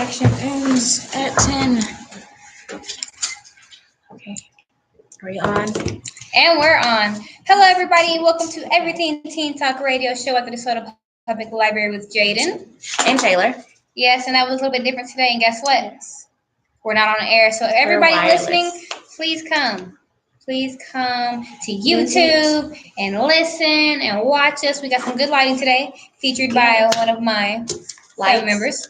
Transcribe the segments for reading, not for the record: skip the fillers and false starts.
section ends at 10. Okay. Are you on? And we're on. Hello, everybody, and welcome to Everything Teen Talk Radio Show at the DeSoto Public Library with Jaden And Taylor. Yes, and that was a little bit different today. And guess what? We're not on air. So everybody listening, please come. Please come to YouTube and listen and watch us. We got some good lighting today, featured by one of my light members.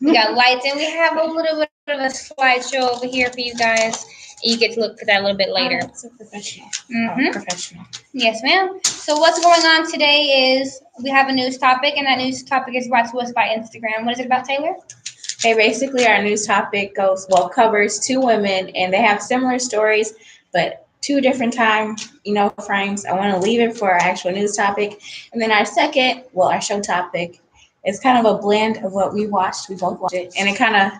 We got lights, and we have a little bit of a slideshow over here for you guys. You get to look for that a little bit later. So professional. Professional. Yes, ma'am. So what's going on today is we have a news topic, and that news topic is brought to us by Instagram. What is it about, Taylor? Hey, basically our news topic covers two women, and they have similar stories, but two different time, frames. I want to leave it for our actual news topic. And then our show topic is kind of a blend of what we watched. We both watched it. And it kind of,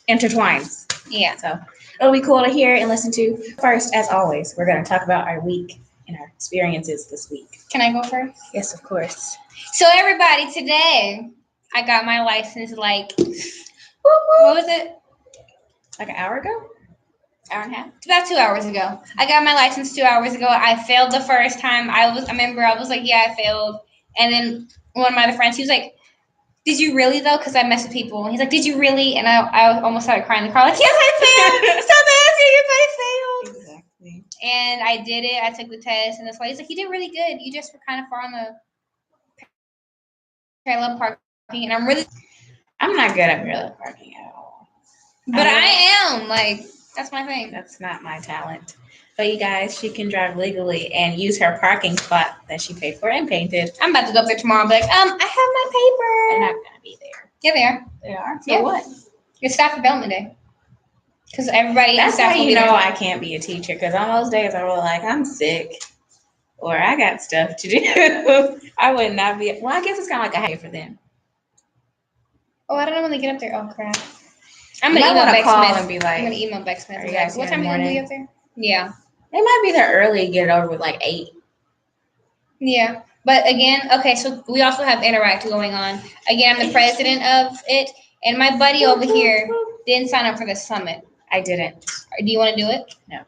intertwines. Yeah. So it'll be cool to hear and listen to. First, as always, we're going to talk about our week and our experiences this week. Can I go first? Yes, of course. So everybody, today I got my license what was it? Like an hour ago? Hour and a half? It's about 2 hours ago. I got my license 2 hours ago. I failed the first time. I was like, yeah, I failed. And then one of my other friends, he was like, did you really though? Because I mess with people. And he's like, did you really? And I almost started crying in the car, like, yes, I failed. Stop asking if I failed. Exactly. And I did it. I took the test, and that's why he's like, you did really good. You just were kind of far on the parallel parking, and I'm not good at parallel parking at all. But I am, like, that's my thing. That's not my talent. But you guys, she can drive legally and use her parking spot that she paid for and painted. I'm about to go up there tomorrow and be like, I have my paper. They're not going to be there. Yeah, they are. They are? For what? It's staff development day. Because everybody That's staff why I can't be a teacher. Because on those days, I was like, I'm sick. Or I got stuff to do. I would not be. Well, I guess it's kind of like a hate for them. Oh, I don't know when they get up there. Oh, crap. I'm going to email Beck Smith. And be like, I'm going to email Beck Smith. Are you guys what time are you going to be up there? Yeah. They might be there early and get it over with like 8. Yeah. But again, okay, so we also have Interact going on. Again, I'm the president of it. And my buddy over here didn't sign up for the summit. I didn't. Do you want to do it? No.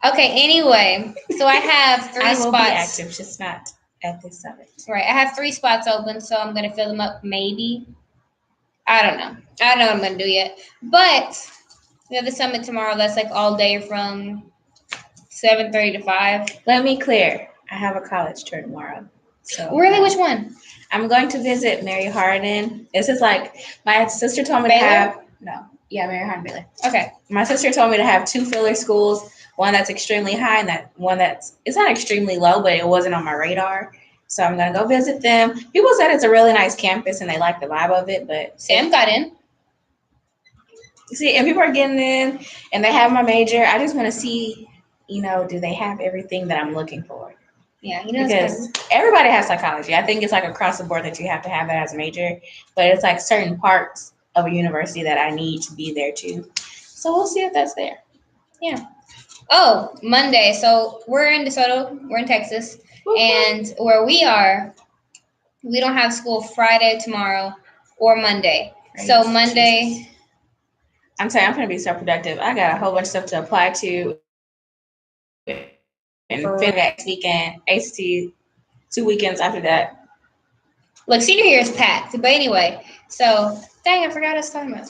Okay, anyway. So I have 3 spots. I will be active, just not at this summit. Right. I have 3 spots open, so I'm going to fill them up maybe. I don't know. I don't know what I'm going to do yet. But we have the summit tomorrow. That's like all day from 7:30 to 5. Let me clear. I have a college tour tomorrow. So really? Which one? I'm going to visit Mary Hardin. This is like, my sister told me Baylor? to have, Mary Hardin Baylor. Okay. My sister told me to have 2 filler schools, one that's extremely high and one it's not extremely low, but it wasn't on my radar. So I'm going to go visit them. People said it's a really nice campus and they like the vibe of it, but Sam got in. See, and people are getting in and they have my major. I just want to see, do they have everything that I'm looking for? Yeah, because everybody has psychology. I think it's like across the board that you have to have that as a major, but it's like certain parts of a university that I need to be there too. So we'll see if that's there. Yeah. Oh, Monday. So we're in DeSoto. We're in Texas. And where we are, we don't have school Friday, tomorrow, or Monday. Right. So Monday. Jesus. I'm saying I'm going to be so productive. I got a whole bunch of stuff to apply to. And next weekend, ACT, 2 weekends after that. Look, senior year is packed. But anyway, so, dang, I forgot what I was talking about.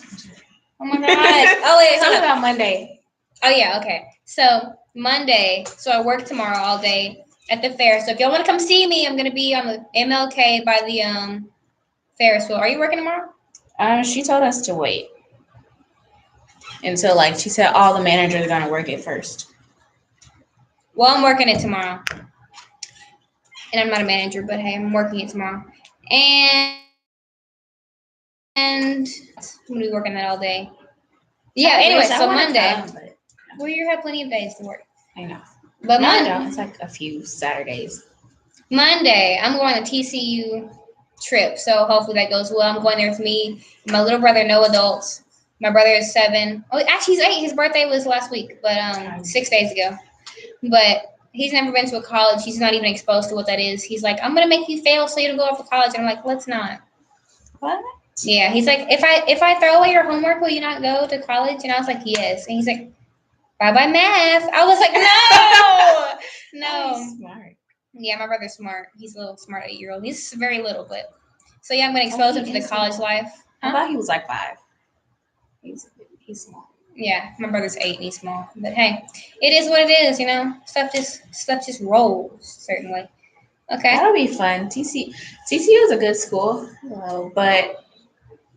Oh, my God. Oh, wait, hold on. About Monday. Oh, yeah, okay. So, Monday, so I work tomorrow all day at the fair. So, if y'all want to come see me, I'm going to be on the MLK by the Ferris wheel. Are you working tomorrow? She told us to wait until, she said all the managers are going to work it first. Well, I'm working it tomorrow. And I'm not a manager, but hey, I'm working it tomorrow. And I'm going to be working that all day. Yeah, anyway, so Monday. Well, you have plenty of days to work. I know. But Monday. It's like a few Saturdays. Monday, I'm going on a TCU trip. So hopefully that goes well. I'm going there with me, my little brother, no adults. My brother is 7. Oh, actually, he's 8. His birthday was last week, but 6 days ago. But he's never been to a college. He's not even exposed to what that is. He's like, I'm gonna make you fail so you don't go off to college. And I'm like, let's not. What? Yeah, he's like, if I throw away your homework, will you not go to college? And I was like, yes. And he's like, bye bye math. I was like, no, no. He's smart. Yeah, my brother's smart. He's a little smart 8-year-old. He's very little, but so yeah, I'm gonna expose him to the college life. Huh? I thought he was like 5. He's small. Yeah, my brother's 8 and he's small. But hey, it is what it is, you know. Stuff just rolls, certainly. Okay. That'll be fun. TCU is a good school, but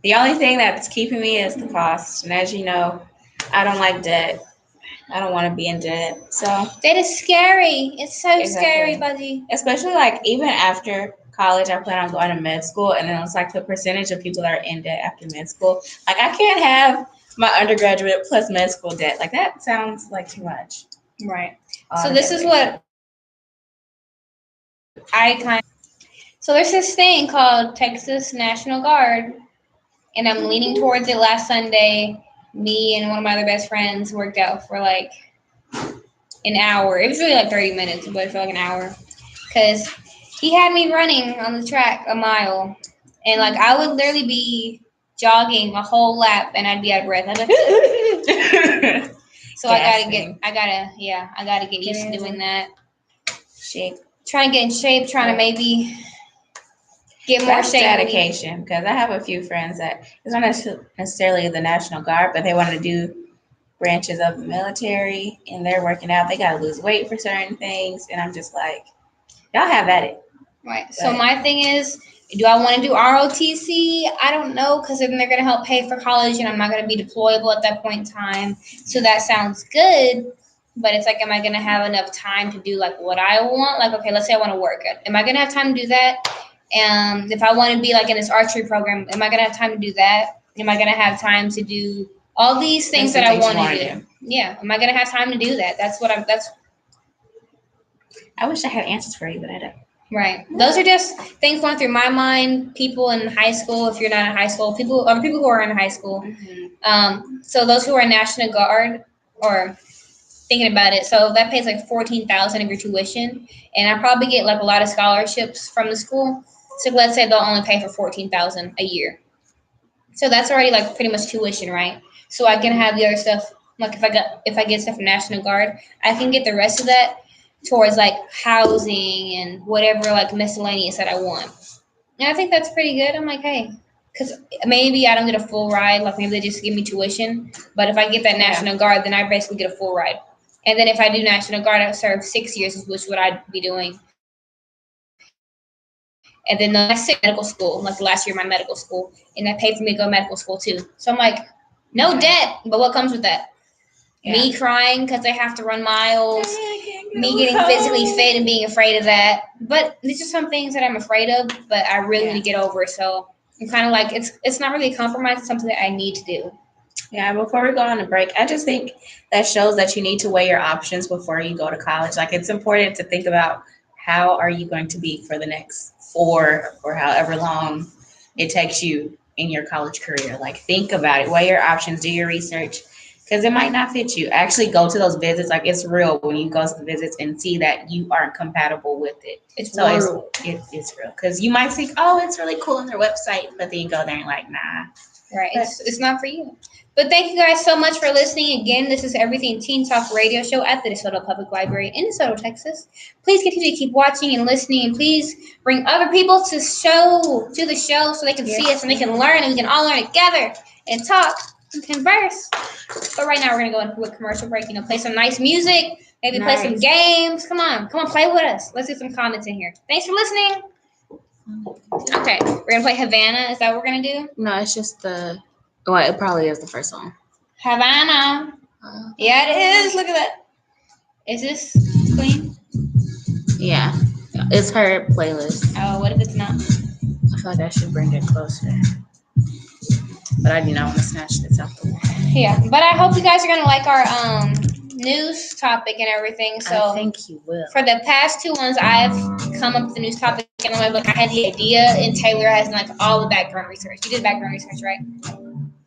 the only thing that's keeping me is the cost. And as you know, I don't like debt. I don't want to be in debt. So that is scary. It's so scary, buddy. Especially like even after college, I plan on going to med school, and then it's like the percentage of people that are in debt after med school. Like I can't have my undergraduate plus med school debt. Like that sounds like too much. Right. So this is what So there's this thing called Texas National Guard, and I'm leaning towards it. Last Sunday, me and one of my other best friends worked out for like an hour. It was really like 30 minutes, but for like an hour. Because he had me running on the track a mile, and like I would literally be jogging a whole lap, and I'd be out of breath. I'd be so I gotta get used to doing that. Trying to get in shape, trying to maybe get more shape. Dedication, because I have a few friends that it's not necessarily the National Guard, but they want to do branches of the military, and they're working out. They got to lose weight for certain things, and I'm just like, y'all have at it. Right. But, so my thing is, do I want to do ROTC? I don't know, because then they're going to help pay for college, and I'm not going to be deployable at that point in time. So that sounds good. But it's like, am I going to have enough time to do like what I want? Like, okay, let's say I want to work. Am I going to have time to do that? And if I want to be like in this archery program, am I going to have time to do that? Am I going to have time to do all these things that I want to do? Yeah. Am I going to have time to do that? I wish I had answers for you, but I don't. Right. Those are just things going through my mind. People in high school, if you're not in high school, people who are in high school. Mm-hmm. So those who are National Guard or thinking about it, so that pays like $14,000 of your tuition, and I probably get like a lot of scholarships from the school. So let's say they'll only pay for $14,000 a year. So that's already like pretty much tuition, right? So I can have the other stuff. Like if I get stuff from National Guard, I can get the rest of that towards like housing and whatever like miscellaneous that I want. And I think that's pretty good. I'm like, hey, because maybe I don't get a full ride. Like maybe they just give me tuition. But if I get that National Guard, then I basically get a full ride. And then if I do National Guard, I serve 6 years, which is what I'd be doing. And then the next medical school, like last year, my medical school, and that paid for me to go to medical school too. So I'm like, no debt, but what comes with that? Yeah. Me crying because I have to run miles, me getting physically fit and being afraid of that. But these are some things that I'm afraid of, but I really need to get over. So I'm kind of like, it's not really a compromise. It's something that I need to do. Yeah, before we go on a break, I just think that shows that you need to weigh your options before you go to college. Like it's important to think about how are you going to be for the next 4 or however long it takes you in your college career. Like think about it, weigh your options, do your research, because it might not fit you. Actually go to those visits. Like it's real when you go to the visits and see that you aren't compatible with it. It's real. Because you might think, oh, it's really cool on their website, but then you go there and like, nah. Right, it's not for you. But thank you guys so much for listening. Again, this is Everything Teen Talk radio show at the DeSoto Public Library in DeSoto, Texas. Please continue to keep watching and listening, and please bring other people to the show so they can see us and they can learn, and we can all learn together and talk and converse. But right now we're gonna go into a commercial break. Play some nice music, maybe play some games. Come on, play with us. Let's do some comments in here. Thanks for listening. Okay, we're gonna play Havana. Is that what we're gonna do? No, it's just it probably is the first song. Havana. Yeah, it is. Look at that. Is this Queen? Yeah, it's her playlist. Oh, what if it's not? I feel like I should bring it closer, but I do not want to snatch this out the wall. Yeah, but I hope you guys are gonna like our news topic and everything. So I think you will. For the past 2 ones, I've come up with the news topic, and I had the idea, and Taylor has like all the background research. You did background research, right?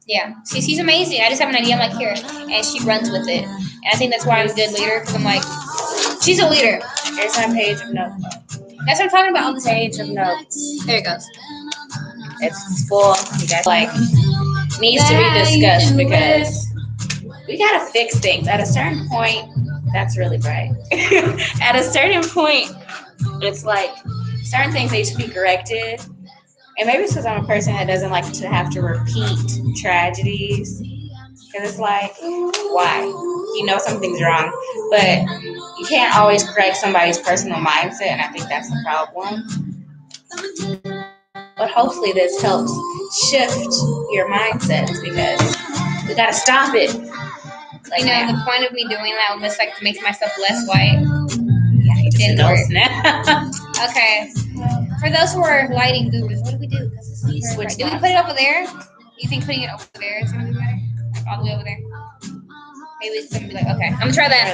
Yeah, she's amazing. I just have an idea. I'm like, here, and she runs with it. And I think that's why I'm a good leader, because I'm like, She's a leader. Here's my page of notes. That's what I'm talking about on the Page of notes. There it goes. It's full. You guys like needs to be discussed because we gotta fix things. At a certain point, that's really bright. At a certain point, it's like certain things need to be corrected. And maybe it's because I'm a person that doesn't like to have to repeat tragedies. Because it's like, why? You know something's wrong. But you can't always correct somebody's personal mindset. And I think that's the problem. But hopefully this helps shift your mindsets because we got to stop it. Like, the point of me doing that almost like makes myself less white. Yeah, you just Didn't know work. snap. Okay. For those who are lighting gurus, what do we do? Switch Do we put it over there? You think putting it over there is going to be better? Like all the way over there? Maybe it's going to be like, okay. I'm going to try that.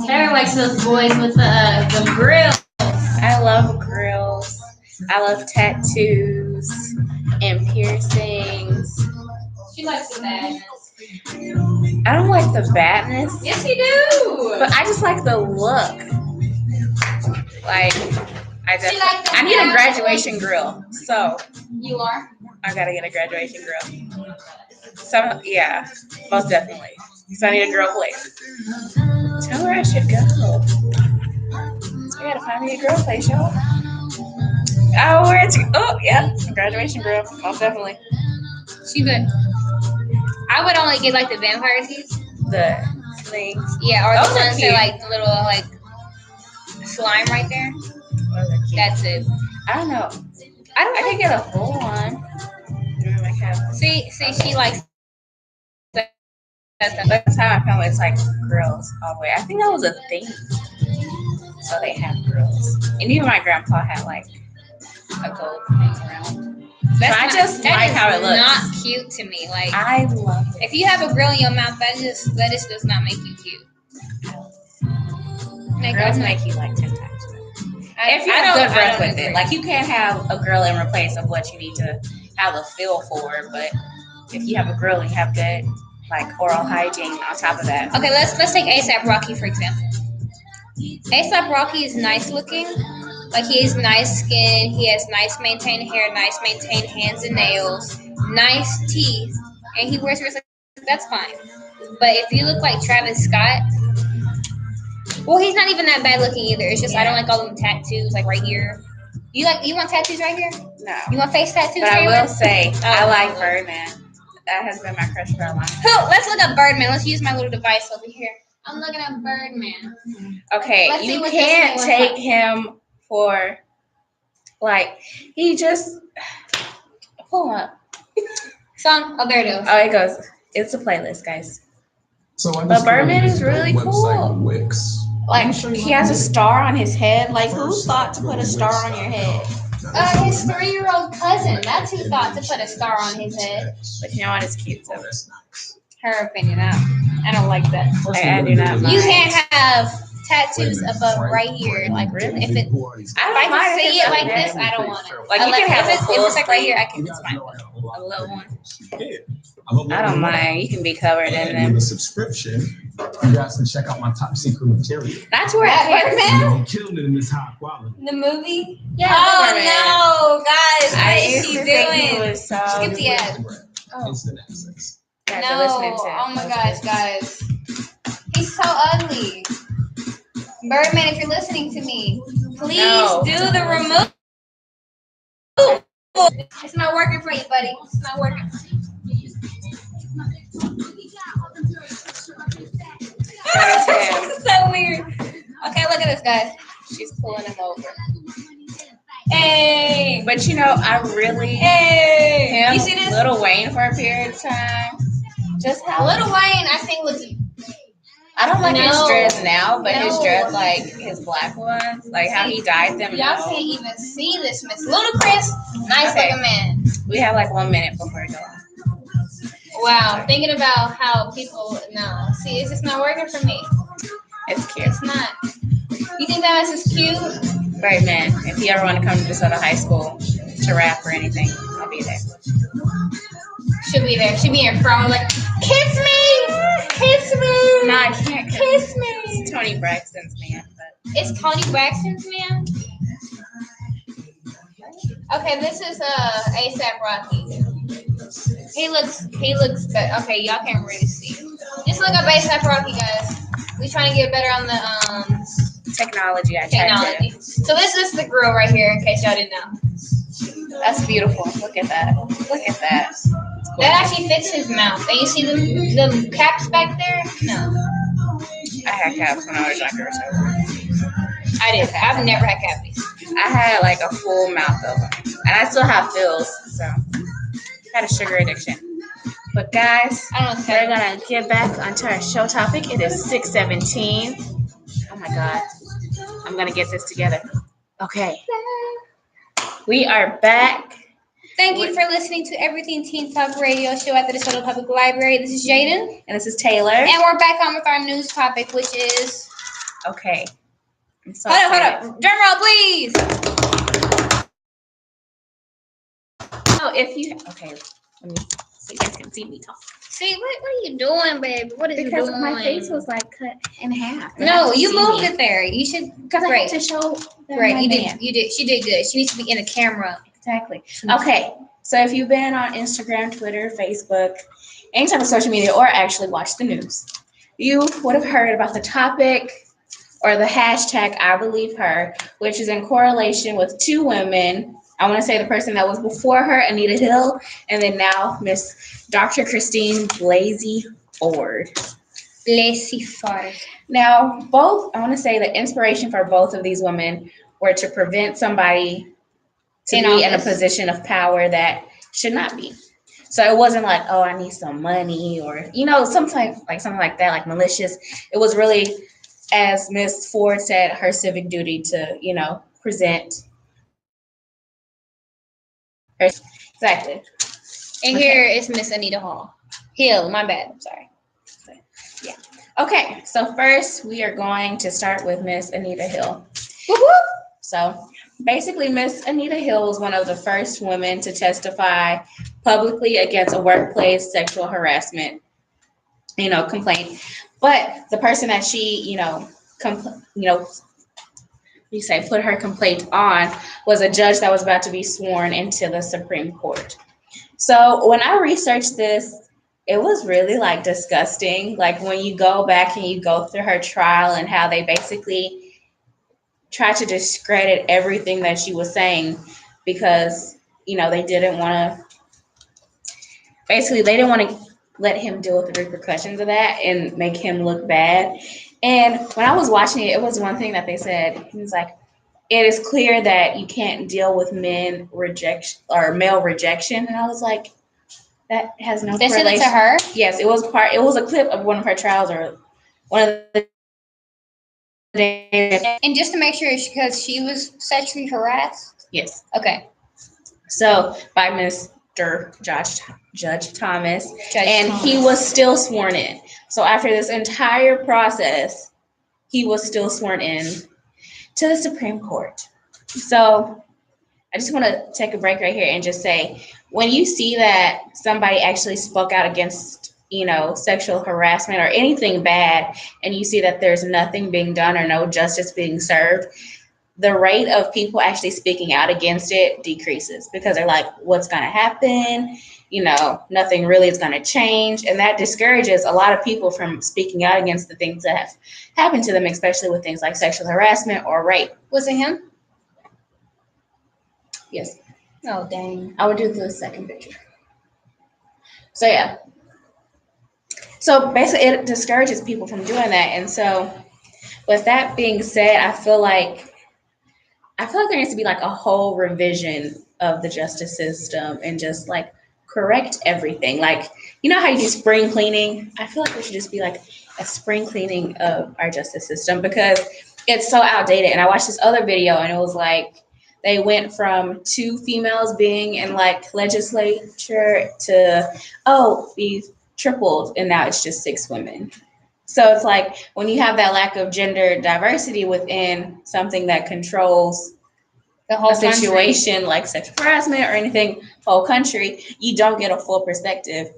Sarah likes those boys with the grill. I love grills. I love tattoos and piercings. She likes the badness. I don't like the badness. Yes, you do. But I just like the look. Like, I need a graduation grill. So. You are? I gotta get a graduation grill. So, yeah, most definitely. So I need a grill place. Tell her I should go. I gotta find me a grill place, y'all. Oh, where to? Oh, yeah, graduation grill, most definitely. She good. I would only get like the vampire teeth. The things. Yeah, or the ones that like the little like slime right there. That's it. I don't know. I could get a full one. See, she likes. That's how I found it's like grills all the way. I think that was a thing. So they have grills. And even my grandpa had like a gold thing around. I just like how it looks. Not cute to me. Like I love it. If you have a grill in your mouth, that just does not make you cute. Grills make you like 10 times better. If you have good breath with it. Like you can't have a grill in replace of what you need to have a feel for, but if you have a grill and you have good like oral hygiene on top of that. Okay, let's take ASAP Rocky for example. ASAP Rocky is nice looking. Like he has nice skin, he has nice maintained hair, nice maintained hands and nails, nice teeth, and he wears wristwatches. That's fine. But if you look like Travis Scott, well, he's not even that bad looking either. It's just I don't like all them tattoos like right here. You want tattoos right here? No. You want face tattoos? But I will say I like Birdman. That has been my crush for a long time. Let's look up Birdman. Let's use my little device over here. I'm looking at Birdman. Okay, you can't take him for like he just pull up. Song. Oh, there it is. Oh, it goes. It's a playlist, guys. So but Birdman is really cool. Like he has a star on his head. Like who thought to put a star on your head? His 3-year-old cousin. That's who thought to put a star on his head. But you know what? It's cute. So. Her opinion. I don't like that. I do not mind. You can't have tattoos above right here. Like really, if I can see it like this, I don't want it. Like you can have if it's like right here, I can. It's fine. A little one. I don't mind. You can be covered in them. With a subscription, you guys can check out my top secret material. That's where I killed it in this high quality. The movie? Yeah. Oh no, guys! What is she doing? Skip the ad. Instant access. No! Oh my gosh, guys! He's so ugly. Birdman, if you're listening to me, please do the remove. It's not working for you, buddy. It's not working. This is so weird. Okay, look at this, guys. She's pulling him over. Hey! But you know, I really him, you see this? Lil Wayne for a period of time. Just how Lil Wayne, I think was. I don't like his dreads now, but his dreads, like his black ones, like how he dyed them. Y'all can't even see this, Miss Ludacris. Nice looking man. We have like 1 minute before we go. Wow, thinking about how people see, it's just not working for me. It's cute. It's not. You think that is cute? Great man. If you ever want to come to DeSoto High School to rap or anything, I'll be there. She'll be there. She'll be in front like, kiss me! Kiss me! No, I can't. Kiss me! It's Tony Braxton's man. But It's Tony Braxton's man? Okay, this is ASAP Rocky. He looks good. Okay, y'all can't really see. Just look up ASAP Rocky, guys. We trying to get better on the technology. technology. So this is the grill right here, in case y'all didn't know. That's beautiful. Look at that. Look at that. That actually fits his mouth. And you see them caps back there? No. I had caps when I was younger. So. I did. I've never had cavities. I had like a full mouth of them. And I still have fills. So I had a sugar addiction. But guys, we're going to get back onto our show topic. It is 6:17. Oh my God. I'm going to get this together. Okay. We are back. Thank you for listening to Everything Teen Talk Radio Show at the DeSoto Public Library. This is Jaden. And this is Taylor. And we're back on with our news topic, which is... Okay. So hold up. Drum roll, please. Oh, if you... Okay. Let me... So you guys can see me talk. See, what are you doing, baby? What is you doing? Because my face was like cut in half. No, you moved it there. You should... Because I had to show... Great, you did. She did good. She needs to be in the camera. Exactly. Okay, so if you've been on Instagram, Twitter, Facebook, any type of social media, or actually watched the news, you would have heard about the topic or the hashtag I Believe Her, which is in correlation with two women. I want to say the person that was before her, Anita Hill, and then now Miss Dr. Christine Blasey Ford. Blasey Ford. Now, I want to say the inspiration for both of these women were to prevent somebody to be in a position of power that should not be. So it wasn't like, oh, I need some money or, something like that, like malicious. It was really, as Miss Ford said, her civic duty to, present. Exactly. And here is Miss Anita Hill. My bad. I'm sorry. Yeah. Okay. So first we are going to start with Miss Anita Hill. Woo-hoo! So basically, Miss Anita Hill was one of the first women to testify publicly against a workplace sexual harassment, complaint. But the person that she, put her complaint on was a judge that was about to be sworn into the Supreme Court. So when I researched this, it was really like disgusting. Like when you go back and you go through her trial and how they basically tried to discredit everything that she was saying because, they didn't want to let him deal with the repercussions of that and make him look bad. And when I was watching it, it was one thing that they said. He was like, it is clear that you can't deal with male rejection. And I was like, that has no correlation. They said it to her? Yes, it was a clip of one of her trials or one of the and just to make sure, because she was sexually harassed? Yes. Okay. So by Mr. Judge Thomas, he was still sworn in. So after this entire process, he was still sworn in to the Supreme Court. So I just want to take a break right here and just say, when you see that somebody actually spoke out against sexual harassment or anything bad, and you see that there's nothing being done or no justice being served, the rate of people actually speaking out against it decreases because they're like, what's going to happen? Nothing really is going to change. And that discourages a lot of people from speaking out against the things that have happened to them, especially with things like sexual harassment or rape. Was it him? Yes. Oh, dang. I would do the second picture. So, yeah. So basically, it discourages people from doing that. And so with that being said, I feel like there needs to be like a whole revision of the justice system and just like correct everything. Like, how you do spring cleaning? I feel like there should just be like a spring cleaning of our justice system because it's so outdated. And I watched this other video and it was like they went from 2 females being in like legislature to, we've tripled and now it's just 6 women. So it's like when you have that lack of gender diversity within something that controls The whole a situation like sexual harassment or anything, whole country, you don't get a full perspective.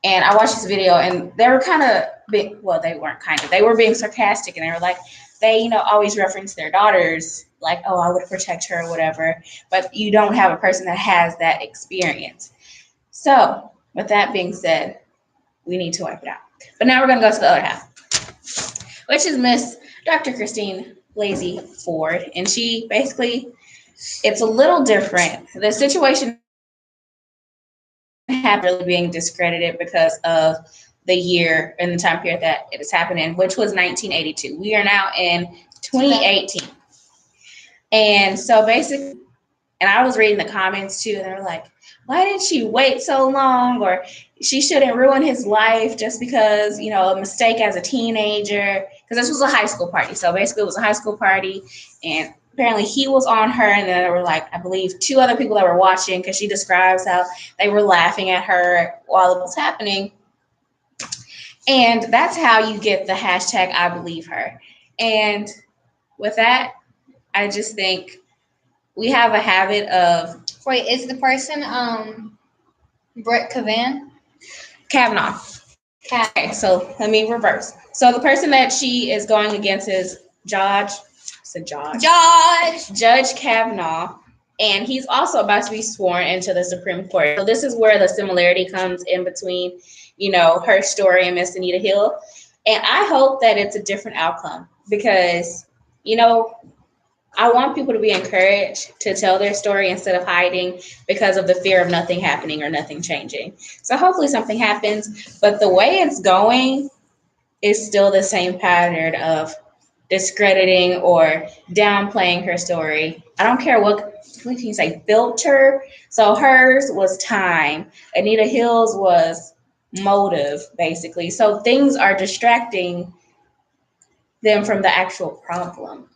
And I watched this video, and they were kind of being, well, they weren't kind of, they were being sarcastic, and they were like, they, always reference their daughters, like, oh, I would protect her or whatever, but you don't have a person that has that experience. So, with that being said, we need to wipe it out. But now we're going to go to the other half, which is Miss Dr. Christine Blasey Ford. And she basically, it's a little different. The situation happened really being discredited because of the year and the time period that it is happening, which was 1982. We are now in 2018. And so basically, and I was reading the comments too, and they were like, why did she wait so long? Or she shouldn't ruin his life just because, a mistake as a teenager. Because this was a high school party. So basically, it was a high school party, and apparently he was on her, and then there were like, I believe, 2 other people that were watching, because she describes how they were laughing at her while it was happening. And that's how you get the hashtag I believe her. And with that, I just think we have a habit of. Wait, is the person Brett Kavanaugh. Okay, so let me reverse. So the person that she is going against is Judge Kavanaugh, and he's also about to be sworn into the Supreme Court. So this is where the similarity comes in between, her story and Miss Anita Hill. And I hope that it's a different outcome because, I want people to be encouraged to tell their story instead of hiding because of the fear of nothing happening or nothing changing. So hopefully something happens, but the way it's going is still the same pattern of discrediting or downplaying her story. I don't care what you say, filter. So hers was time. Anita Hill's was motive, basically. So things are distracting them from the actual problem,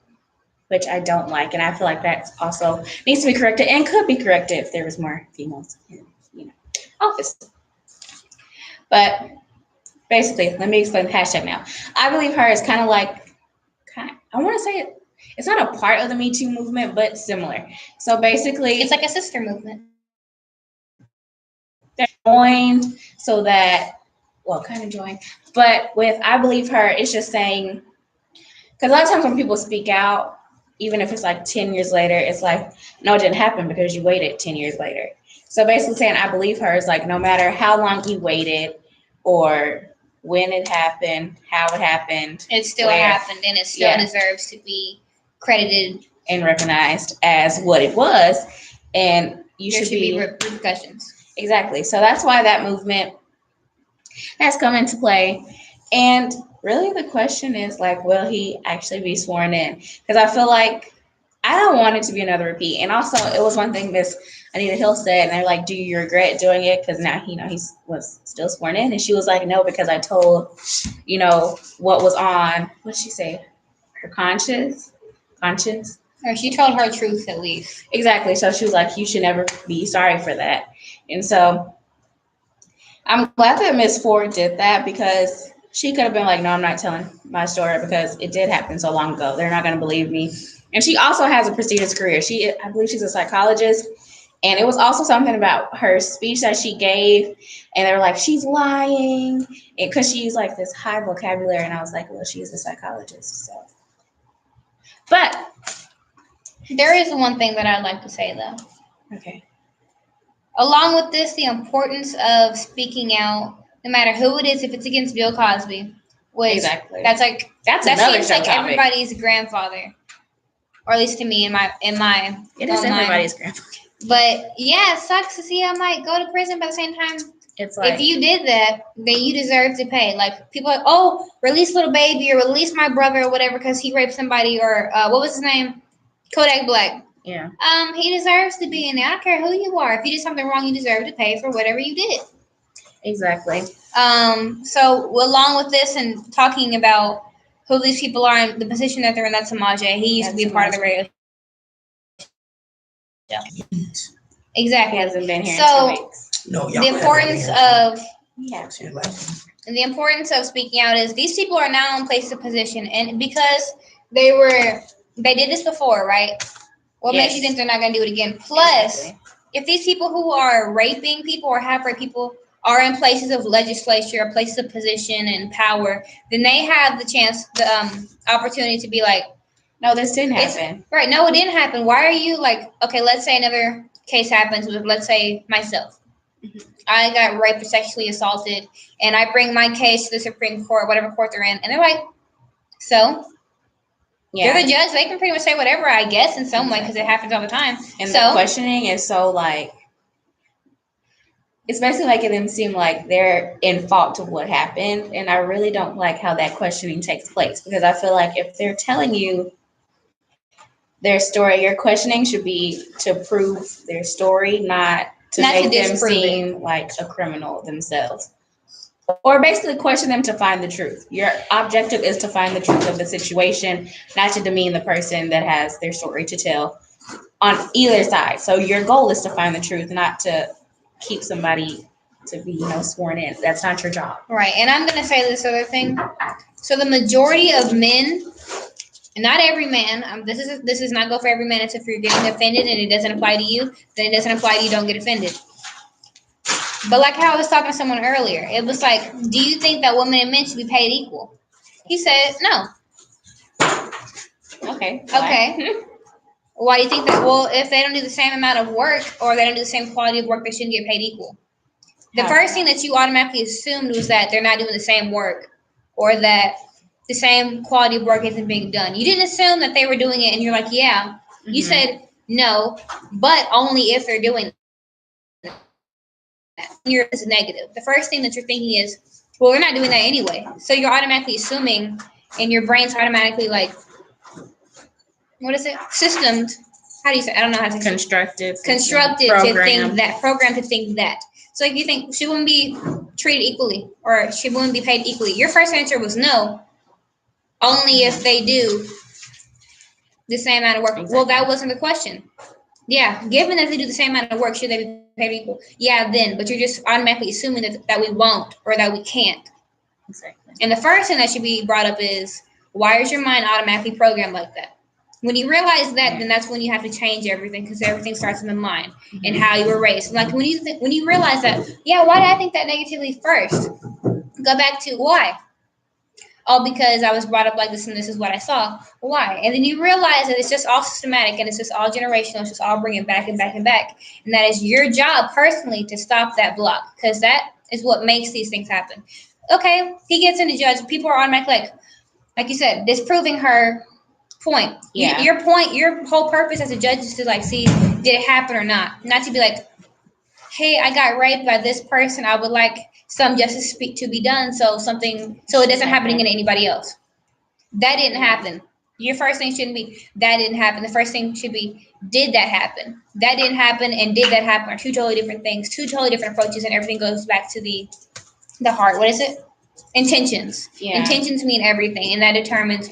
which I don't like, and I feel like that also needs to be corrected and could be corrected if there was more females in, office. But basically, let me explain the hashtag now. I believe her is kind of like, I want to say it's not a part of the Me Too movement, but similar. So basically, it's like a sister movement. They're joined so that, kind of joined, but with I believe her, it's just saying, because a lot of times when people speak out, even if it's like 10 years later, it's like, no, it didn't happen because you waited 10 years later. So basically saying, I believe her is like, no matter how long you waited or when it happened, how it happened. It still happened, and it still deserves to be credited and recognized as what it was. And there should be repercussions. Exactly. So that's why that movement has come into play. And really, the question is like, will he actually be sworn in? Because I feel like I don't want it to be another repeat. And also, it was one thing Miss Anita Hill said, and they're like, "Do you regret doing it?" Because now he was still sworn in, and she was like, "No, because I told, what was on." What did she say? Her conscience. Or she told her truth at least. Exactly. So she was like, "You should never be sorry for that." And so I'm glad that Miss Ford did that because she could have been like, no, I'm not telling my story because it did happen so long ago. They're not going to believe me. And she also has a prestigious career. I believe she's a psychologist. And it was also something about her speech that she gave. And they were like, she's lying. Because she's like this high vocabulary. And I was like, well, she's a psychologist. So, but there is one thing that I'd like to say, though. Okay. Along with this, the importance of speaking out, no matter who it is, if it's against Bill Cosby, which exactly. That seems like topic. Everybody's grandfather, or at least to me, in my it is everybody's grandfather. But yeah, it sucks to see I might go to prison, but at the same time, it's like, if you did that, then you deserve to pay. Like people are like, oh, release little baby or release my brother or whatever because he raped somebody, or what was his name? Kodak Black. Yeah. He deserves to be in there. I don't care who you are. If you did something wrong, you deserve to pay for whatever you did. Exactly. So along with this and talking about who these people are and the position that they're in, that's Samaje. He used to be a part of the radio show. Exactly. He hasn't been here so in 2 weeks. No, the importance of Yeah. And the importance of speaking out is these people are now in place of position, and because they did this before, right? What makes you think they're not going to do it again? Plus, if these people who are raping people or have raped people are in places of legislature or places of position and power, then they have the chance, the opportunity to be like, no, this didn't happen. Right. No, it didn't happen. Why are you like, okay, let's say another case happens with, let's say, myself. I got raped or sexually assaulted, and I bring my case to the Supreme Court, whatever court they're in, and they're like, so? Yeah. They're the judge. They can pretty much say whatever, I guess, in some way, because it happens all the time. And the questioning is so, like, it's basically making them seem like they're in fault to what happened, and I really don't like how that questioning takes place, because I feel like if they're telling you their story, your questioning should be to prove their story, not make them seem like a criminal themselves. Or basically question them to find the truth. Your objective is to find the truth of the situation, not to demean the person that has their story to tell on either side. So your goal is to find the truth, not to keep somebody to be, sworn in. That's not your job. Right. And I'm going to say this other thing. So the majority of men, and not every man, this is not go for every man. It's if you're getting offended and it doesn't apply to you, then it doesn't apply to you, don't get offended. But like how I was talking to someone earlier, it was like, do you think that women and men should be paid equal? He said, no. Okay. Okay. Why do you think that? Well, if they don't do the same amount of work or they don't do the same quality of work, they shouldn't get paid equal. The first thing that you automatically assumed was that they're not doing the same work or that the same quality of work isn't being done. You didn't assume that they were doing it and you're like, yeah. Mm-hmm. You said no, but only if they're doing that. It's negative. The first thing that you're thinking is, well, we're not doing that anyway. So you're automatically assuming, and your brain's automatically like, what is it? Systemed. How do you say? I don't know how to say. Constructed to think that. Programmed to think that. So like you think she wouldn't be treated equally or she wouldn't be paid equally. Your first answer was no. Only if they do the same amount of work. Exactly. Well, that wasn't the question. Yeah, given that they do the same amount of work, should they be paid equal? Yeah, then. But you're just automatically assuming that we won't or that we can't. Exactly. And the first thing that should be brought up is, why is your mind automatically programmed like that? When you realize that, then that's when you have to change everything, because everything starts in the mind and how you were raised. Like when you realize that, yeah, why did I think that negatively first? Go back to why. Oh, because I was brought up like this and this is what I saw. Why? And then you realize that it's just all systematic and it's just all generational. It's just all bringing back and back and back. And that is your job personally to stop that block, because that is what makes these things happen. Okay, he gets into judge. People are automatically like you said, disproving her point. Yeah. Your point, your whole purpose as a judge is to like see, did it happen or not? Not to be like, hey, I got raped by this person. I would like some justice to be done so it doesn't happen again to anybody else. That didn't happen. Your first thing shouldn't be, that didn't happen. The first thing should be, did that happen? That didn't happen and did that happen are two totally different things, two totally different approaches, and everything goes back to the heart. What is it? Intentions. Yeah. Intentions mean everything, and that determines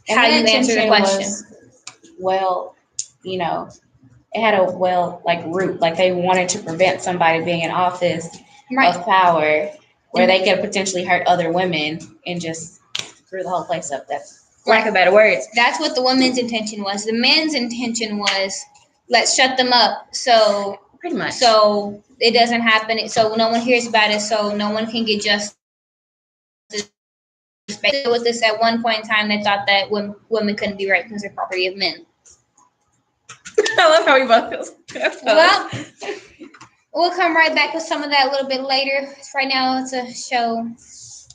how you answer the question. It had a root. Like they wanted to prevent somebody being in office of power where they could potentially hurt other women and just screw the whole place up. That's lack of better words. That's what the woman's intention was. The men's intention was, let's shut them up. So pretty much. So it doesn't happen. So no one hears about it. So no one can get justice. With this, at one point in time, they thought that women couldn't be raped because they're property of men. I love how we both feel. Well, we'll come right back with some of that a little bit later. Right now, it's a show.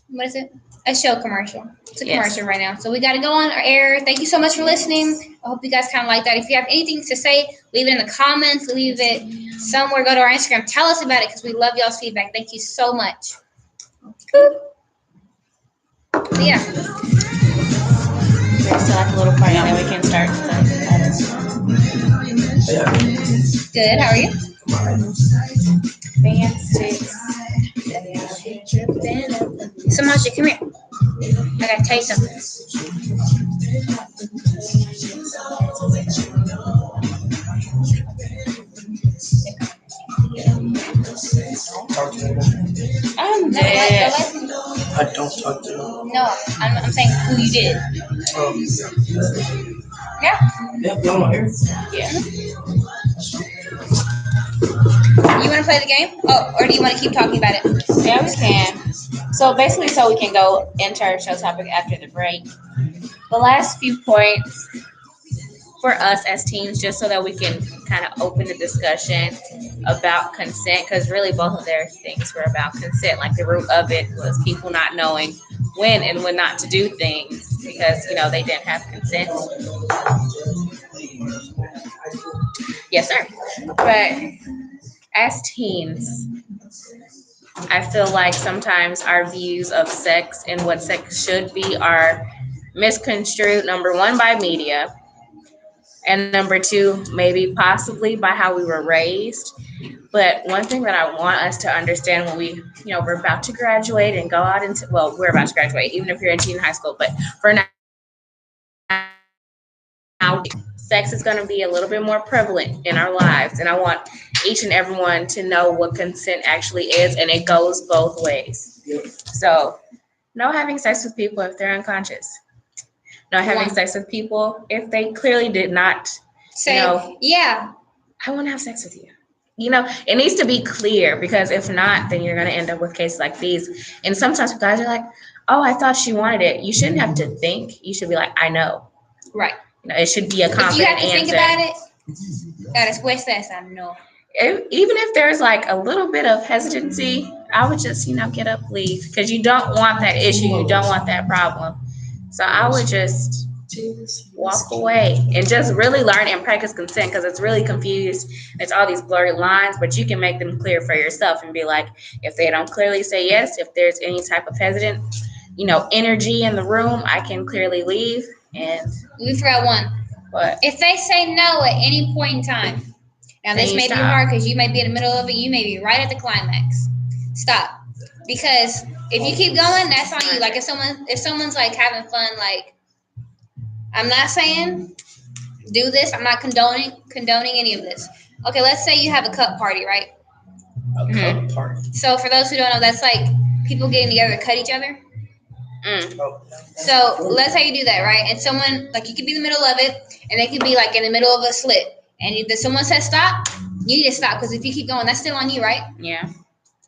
What is it? A show commercial. It's a commercial right now. So we got to go on our air. Thank you so much for listening. I hope you guys kind of like that. If you have anything to say, leave it in the comments. Leave it somewhere. Go to our Instagram. Tell us about it because we love y'all's feedback. Thank you so much. Yeah. There's still like a little part that we can start. Good. How are you? Fantastic. Samaji, come here. I gotta tell you something. I don't talk to them. No, I'm saying who you did. Yeah. Yeah, y'all here. Yeah. You want to play the game? Oh, or do you want to keep talking about it? Yeah, we can. So basically, so we can go into our show topic after the break. The last few points for us as teens, just so that we can kind of open the discussion about consent, because really both of their things were about consent. Like the root of it was people not knowing when and when not to do things because they didn't have consent. Yes, sir. But as teens, I feel like sometimes our views of sex and what sex should be are misconstrued, number one, by media, and number two, maybe possibly by how we were raised. But one thing that I want us to understand when we're about to graduate and go out into, well, we're about to graduate, even if you're in teen high school, but for now, sex is going to be a little bit more prevalent in our lives. And I want each and everyone to know what consent actually is, and it goes both ways. So, no having sex with people if they're unconscious. No having sex with people if they clearly did not say, yeah, I want to have sex with you. It needs to be clear, because if not, then you're going to end up with cases like these. And sometimes guys are like, oh, I thought she wanted it. You shouldn't have to think. You should be like, I know. Right. It should be a confident answer. If you have to answer. think about it, la respuesta es I know. Even if there's like a little bit of hesitancy, I would just, get up, leave, because you don't want that issue. You don't want that problem. So I would just walk away and just really learn and practice consent, because it's really confused. It's all these blurry lines, but you can make them clear for yourself and be like, if they don't clearly say yes, if there's any type of hesitant, energy in the room, I can clearly leave. And we forgot one. What? If they say no at any point in time, now this may be hard because you may be in the middle of it, you may be right at the climax. Stop. Because if you keep going, that's on you. Like if someone's like having fun, like, I'm not saying do this. I'm not condoning any of this. Okay, let's say you have a cup party, right? A cup party. So for those who don't know, that's like people getting together to cut each other. So let's say you do that, right? And someone, like, you could be in the middle of it, and they could be like in the middle of a slit. And if someone says stop, you need to stop, because if you keep going, that's still on you, right? Yeah.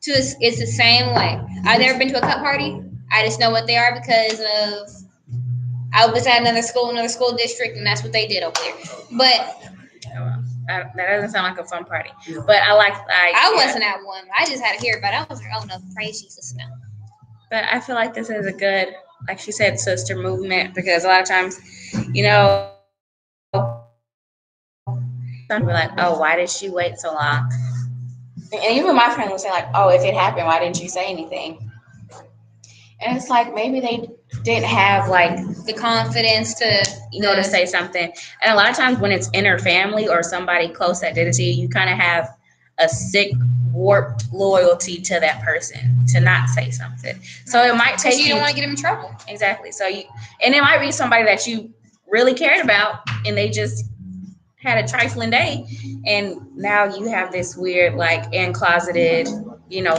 So it's the same way. I've never been to a cup party. I just know what they are because of I was at another school district, and that's what they did over there. But that doesn't sound like a fun party. But I wasn't at one. I just had to hear about it. I was like, oh no, praise Jesus now. But I feel like this is a good, like she said, sister movement, because a lot of times, some people are like, oh, why did she wait so long? And even my friend would say like, oh, if it happened, why didn't you say anything? And it's like, maybe they didn't have like the confidence to say something. And a lot of times when it's inner family or somebody close that did it to you, you kind of have a sick, warped loyalty to that person to not say something. So it might take you don't want to get them in trouble. Exactly. So and it might be somebody that you really cared about, and they just had a trifling day, and now you have this weird, like, closeted,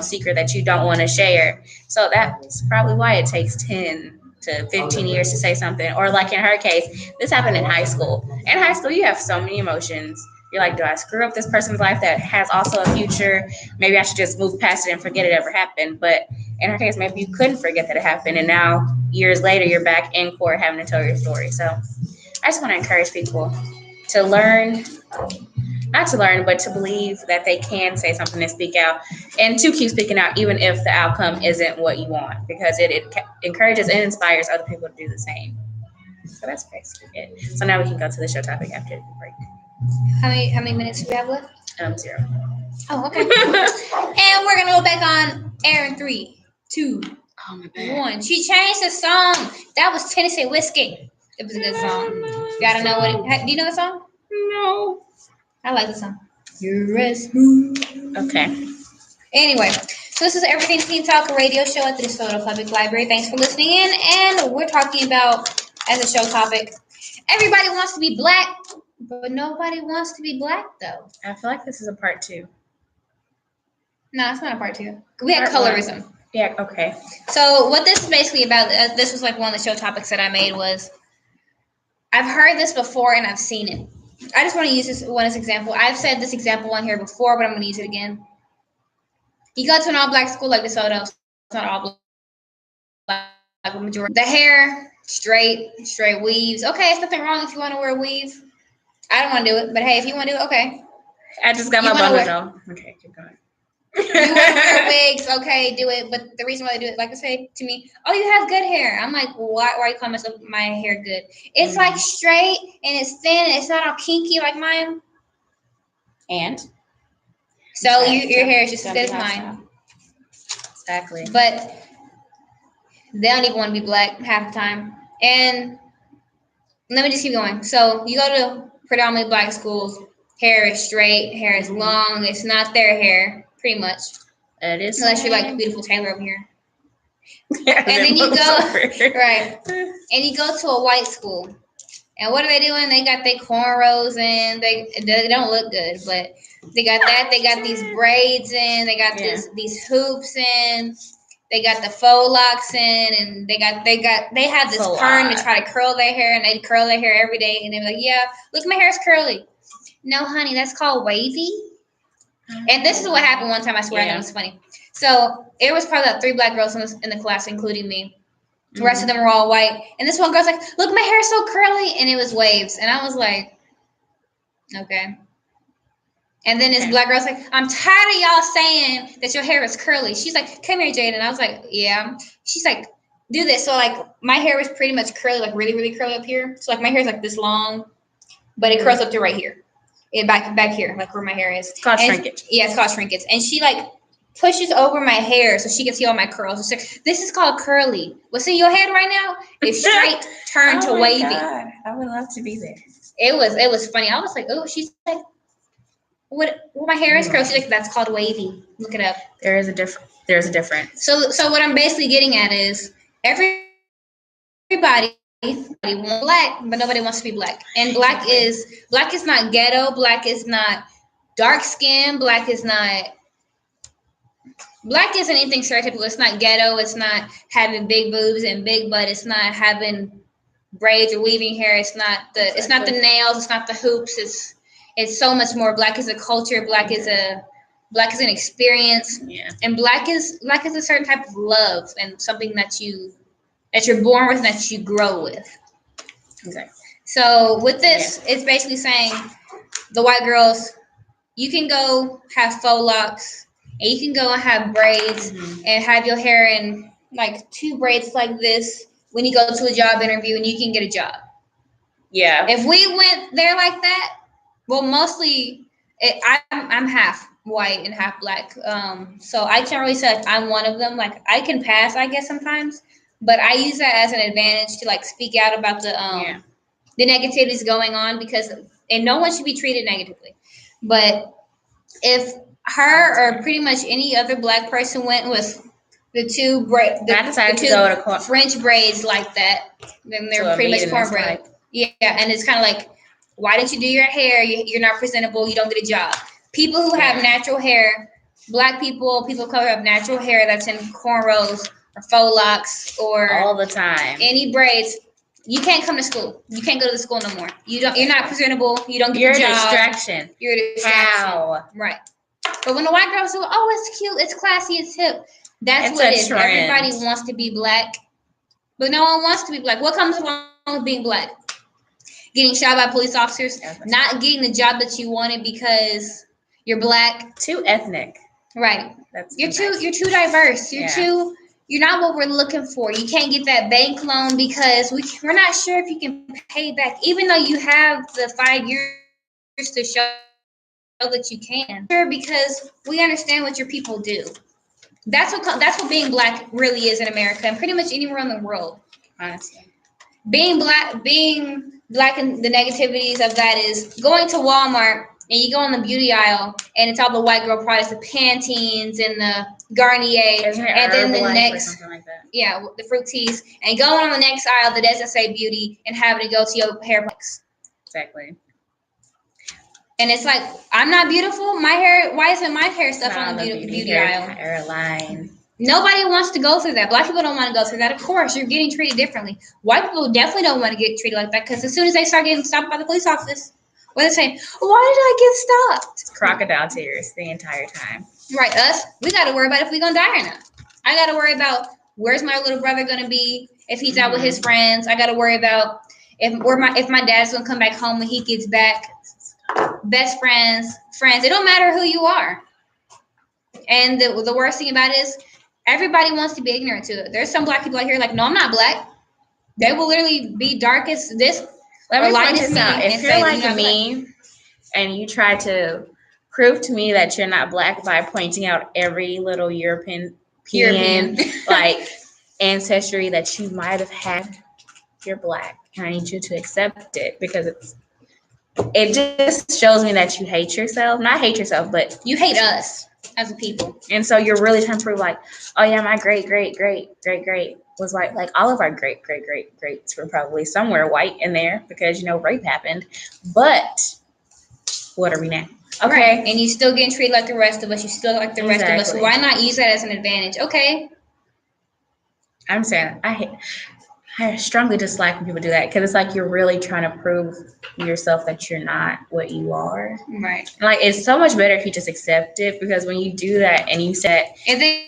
secret that you don't want to share. So that's probably why it takes 10 to 15 years to say something. Or like in her case, this happened in high school. In high school, you have so many emotions. You're like, do I screw up this person's life that has also a future? Maybe I should just move past it and forget it ever happened. But in her case, maybe you couldn't forget that it happened. And now, years later, you're back in court having to tell your story. So I just want to encourage people to not to learn, but to believe that they can say something and speak out, and to keep speaking out, even if the outcome isn't what you want, because it encourages and inspires other people to do the same. So that's basically it. So now we can go to the show topic after the break. How many minutes do we have left? 0. Oh, okay. And we're gonna go back on air in 3, 2, 1. She changed the song. That was Tennessee Whiskey. It was a good song. You gotta know do you know the song? No. I like the song. You're as smooth. Okay. Anyway, so this is EverythingTeen Talk, a radio show at the DeSoto Public Library. Thanks for listening in. And we're talking about, as a show topic, everybody wants to be black, but nobody wants to be black, though. I feel like this is a part 2. No, it's not a part 2. We had part colorism. 1. Yeah. Okay. So what this is basically about, this was like one of the show topics that I made was, I've heard this before and I've seen it. I just want to use this one as example. I've said this example on here before, but I'm going to use it again. You go to an all-black school like DeSoto. It's not all black, like a majority. The hair, straight weaves. Okay, it's nothing wrong if you want to wear a weave. I don't want to do it, but hey, if you want to do it, okay. I just got my bundle though. Okay, keep going. You want to wear wigs, okay, do it. But the reason why they do it, like I say to me, oh, you have good hair. I'm like, why are you calling my hair good? It's like straight and it's thin. And it's not all kinky like mine. And so your hair is just as good as mine. Exactly. But they don't even want to be black half the time. And let me just keep going. So you go to predominantly black schools. Hair is straight. Hair is long. It's not their hair, pretty much. It is. Unless you're like beautiful Taylor over here. And then you go right. And you go to a white school. And what are they doing? They got their cornrows in. They don't look good, but they got that. They got these braids in. They got these hoops in. They got the faux locks in, and they have this perm to try to curl their hair, and they curl their hair every day, and they're like, yeah, look, my hair's curly. No, honey, that's called wavy. And this is what happened one time. I swear, I know it's funny. So it was probably like 3 black girls in the class, including me. The rest of them were all white. And this one girl's like, look, my hair's so curly. And it was waves. And I was like, okay. And then this black girl's like, I'm tired of y'all saying that your hair is curly. She's like, come here, Jade. And I was like, yeah. She's like, do this. So, like, my hair was pretty much curly, like really, really curly up here. So, like, my hair is like this long, but it curls up to right here. Back here, like where my hair is. It's called shrinkage. Yeah, it's called shrinkage. And she, like, pushes over my hair so she can see all my curls. It's like, this is called curly. What's in your head right now is straight turned to wavy. God. I would love to be there. It was funny. I was like, oh, she's like, what? Well, my hair is curly. She's like, that's called wavy. Look it up. There's a difference. So what I'm basically getting at is everybody wants black, but nobody wants to be black. And black is not ghetto. Black is not dark skin. Black isn't anything stereotypical. It's not ghetto. It's not having big boobs and big butt. It's not having braids or weaving hair. It's not the nails. It's not the hoops. It's so much more. Black is a culture. Black is an experience. Yeah. And black is a certain type of love and something that you're born with and that you grow with. Exactly. So with this, it's basically saying the white girls, you can go have faux locks. And you can go and have braids and have your hair in like 2 braids like this when you go to a job interview and you can get a job. Yeah. If we went there like that, well, mostly I'm half white and half black. So I can't really say like I'm one of them. Like I can pass, I guess, sometimes. But I use that as an advantage to like speak out about the negativities going on and no one should be treated negatively. But if her or pretty much any other black person went with the 2 French braids like that, then they're pretty much cornbread. Yeah, and it's kind of like, why didn't you do your hair? You're not presentable. You don't get a job. People who have natural hair, black people of color have natural hair that's in cornrows or faux locks or all the time, any braids. You can't come to school. You can't go to the school no more. You're not presentable. You don't get a job. You're a distraction. You're a distraction. How? Right. But when the white girls say, oh, it's cute, it's classy, it's hip, that's what it is. Trend. Everybody wants to be black, but no one wants to be black. What comes along with being black? Getting shot by police officers, not getting the job that you wanted because you're black. Too ethnic. Right. You're too diverse. You're not what we're looking for. You can't get that bank loan because we're not sure if you can pay back, even though you have the 5 years to show that you can. Sure, because we understand what your people do. That's what being black really is in America and pretty much anywhere in the world. Honestly, being black and the negativities of that is going to Walmart and you go on the beauty aisle and it's all the white girl products, the Pantenes and the Garnier, and then the next, the Fructis, and go on the next aisle that doesn't say beauty and having to go to your hair place. Exactly. And it's like, I'm not beautiful. My hair, why isn't my hair stuff on the beauty aisle? Hairline. Nobody wants to go through that. Black people don't want to go through that. Of course, you're getting treated differently. White people definitely don't want to get treated like that because as soon as they start getting stopped by the police office, what are they saying? Why did I get stopped? Crocodile tears the entire time. Right, us. We got to worry about if we're going to die or not. I got to worry about where's my little brother going to be if he's out with his friends. I got to worry about if my dad's going to come back home when he gets back. Best friends. It don't matter who you are. And the worst thing about it is everybody wants to be ignorant to it. There's some black people out here like, no, I'm not black. They will literally be dark as this or light as me. If you're like me and you try to prove to me that you're not black by pointing out every little European like ancestry that you might have had, you're black. And I need you to accept it because it just shows me that you hate yourself. Not hate yourself, but you hate us as a people. And so you're really trying to prove like, oh yeah, my great was white. Like all of our greats were probably somewhere white in there because rape happened. But what are we now? Okay. Right. And you still getting treated like the rest of us. You still like the rest of us. So why not use that as an advantage? Okay. I'm saying I strongly dislike when people do that because it's like you're really trying to prove yourself that you're not what you are. Right. Like it's so much better if you just accept it because when you do that and you said, and then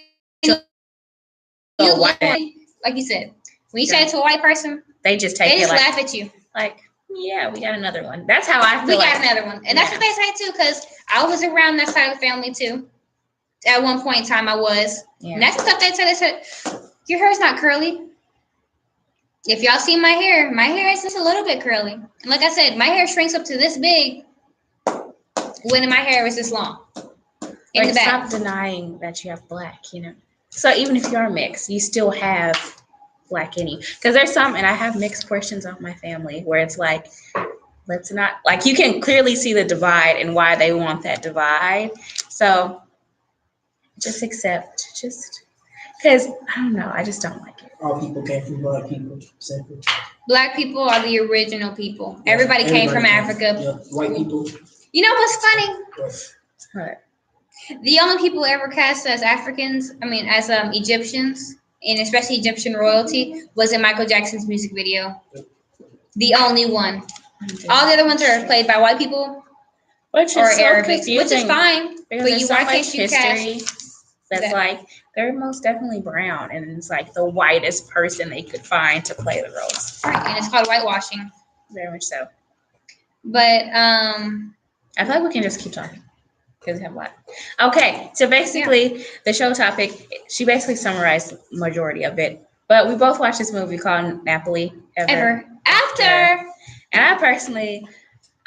like you said, when you say it to a white person, they just take it laugh at you. Like, yeah, we got another one. That's how I feel. We got another one, and that's what they say too. Because I was around that side of the family too. At one point in time, I was. Yeah. And that's the stuff they said. They said, "Your hair's not curly." If y'all see my hair is just a little bit curly. And like I said, my hair shrinks up to this big when my hair is this long. Like, stop denying that you have black, So even if you are mixed, you still have black in you. Because there's some, and I have mixed portions of my family where it's like, let's not, like you can clearly see the divide and why they want that divide. So just accept, because I don't know, I just don't like it. All people came from black people. Simple. Black people are the original people. Yeah, everybody came from Africa. Yeah. White people. You know what's funny? What? The only people ever cast as Africans, as Egyptians, and especially Egyptian royalty, was in Michael Jackson's music video. The only one. All the other ones are played by white people or Arabics, which is fine. But why can't you cast? That's like they're most definitely brown, and it's like the whitest person they could find to play the roles. Right, and it's called whitewashing. Very much so. But I feel like we can just keep talking because we have a lot. Okay, so basically the show topic, she basically summarized majority of it. But we both watched this movie called Napoli Ever After. And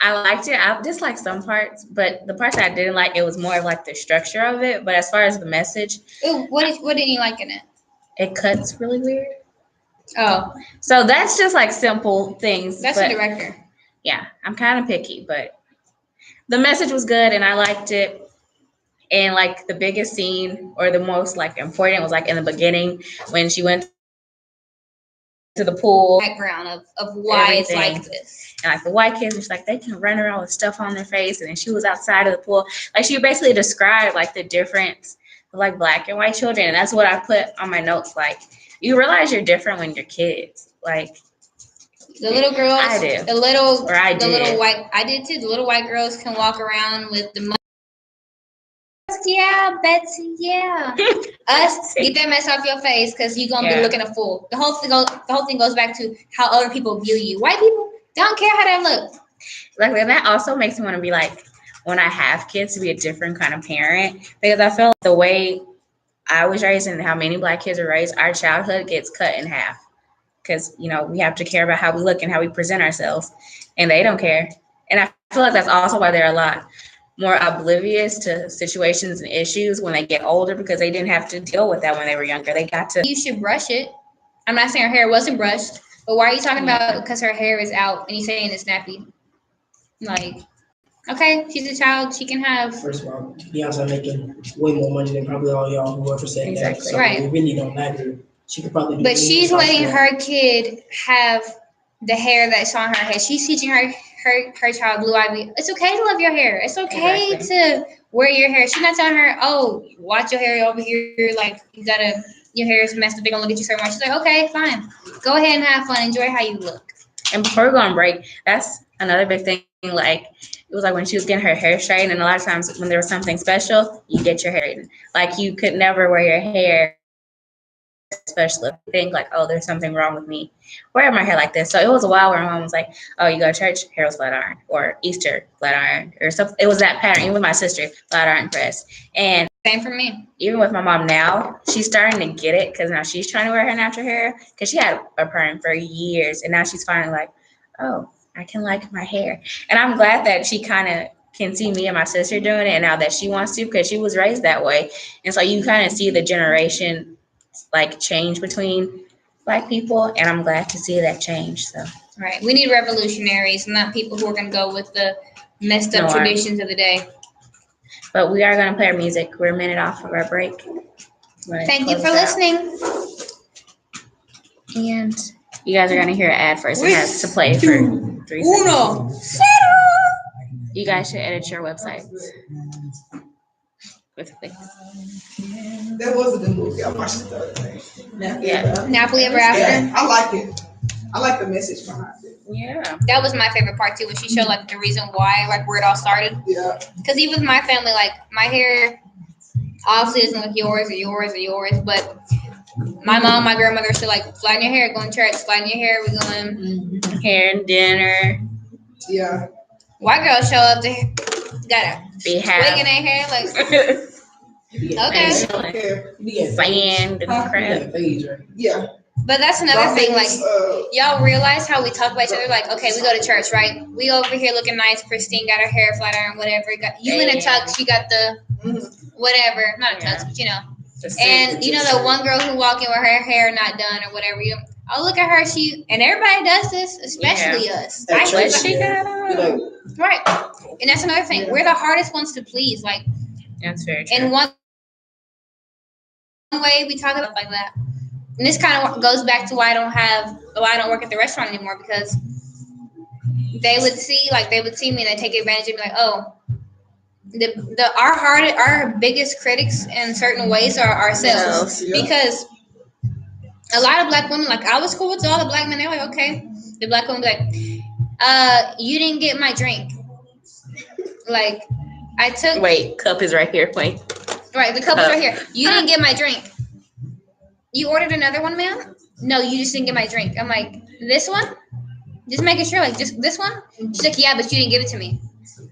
I liked it. I disliked some parts, but the parts I didn't like, it was more of like the structure of it. But as far as the message, what didn't you like in it? It cuts really weird. Oh, so that's just like simple things. That's the director. Yeah, I'm kind of picky, but the message was good and I liked it. And like the biggest scene or the most like important was like in the beginning when she went to the pool. Background of why it's like this. And like the white kids, it's like they can run around with stuff on their face. And then she was outside of the pool. Like she basically described like the difference of like black and white children. And that's what I put on my notes. Like you realize you're different when you're kids. Like the little girls, I did. The little white, I did too. The little white girls can walk around with the money. Yeah, Betsy, yeah. Us, get that mess off your face because you're going to be looking a fool. The whole thing goes back to how other people view you. White people don't care how they look. Like, and that also makes me want to be like, when I have kids, to be a different kind of parent. Because I feel like the way I was raised and how many black kids are raised, our childhood gets cut in half. Because, we have to care about how we look and how we present ourselves. And they don't care. And I feel like that's also why they're a lot more oblivious to situations and issues when they get older because they didn't have to deal with that when they were younger. They got to. You should brush it. I'm not saying her hair wasn't brushed, but why are you talking about because her hair is out and you saying it's nappy? Like, okay, she's a child. She can have. First of all, Beyonce making way more money than probably all y'all who ever said exactly. that. So it really don't matter. She could probably. But she's letting her kid have the hair that's on her head. She's teaching her child Blue Ivy. It's okay to love your hair. It's okay to wear your hair. She's not telling her, oh, watch your hair over here. Like your hair is messed up. They're gonna look at you so much. She's like, okay, fine. Go ahead and have fun. Enjoy how you look. And before we go on break, that's another big thing. Like, it was like when she was getting her hair straightened, and a lot of times when there was something special, you get your hair straightened. Like, you could never wear your hair special. Think like, oh, there's something wrong with me. Wear my hair like this. So it was a while where my mom was like, oh, you go to church, hair was flat iron, or Easter flat iron, or something. It was that pattern. Even with my sister, flat iron press. And same for me. Even with my mom now, she's starting to get it because now she's trying to wear her natural hair because she had a perm for years, and now she's finally like, oh, I can like my hair. And I'm glad that she kind of can see me and my sister doing it, and now that she wants to, because she was raised that way. And so you kind of see the generation like change between Black people, and I'm glad to see that change. So right, we need revolutionaries, not people who are going to go with the messed up traditions of the day. But we are going to play our music. We're a minute off of our break. Thank you for listening. And you guys are going to hear an ad first. It has to play for 3 seconds. You guys should edit your websites with clicks. That was a good movie. I watched it the other day. Yeah. Napoli Ever After. Yeah, I like it. I like the message behind it. Yeah. That was my favorite part too, when she showed like the reason why, like where it all started. Yeah. Because even with my family, like my hair obviously isn't like yours, but my mom, my grandmother still like flatten your hair, going to church, flatten your hair, we going hair and dinner. Yeah. White girls show up to got a wig in their hair, like okay. Sand and crap. Yeah. But that's another thing, like, y'all realize how we talk about each other, like, okay, we go to church, right? We over here looking nice, pristine, got our hair flat iron, whatever. You in a tux, she got the whatever, not a tux, but you know. And you know the one girl who walk in with her hair not done or whatever. Oh, look at her, and everybody does this, especially us. Right. And that's another thing. We're the hardest ones to please. Like, that's very true. In one way, we talk about like that. And this kind of goes back to why I don't work at the restaurant anymore, because they would see me and they take advantage of me, like, oh, our biggest critics in certain ways are ourselves. Yeah. Because a lot of Black women, like, I was cool with all the Black men, they're like, okay. The Black women be like, you didn't get my drink. Like, cup is right here, wait. Right, the cup is right here. You didn't get my drink. You ordered another one, ma'am? No, you just didn't get my drink. I'm like, this one? Just making sure, like, just this one? She's like, yeah, but you didn't give it to me.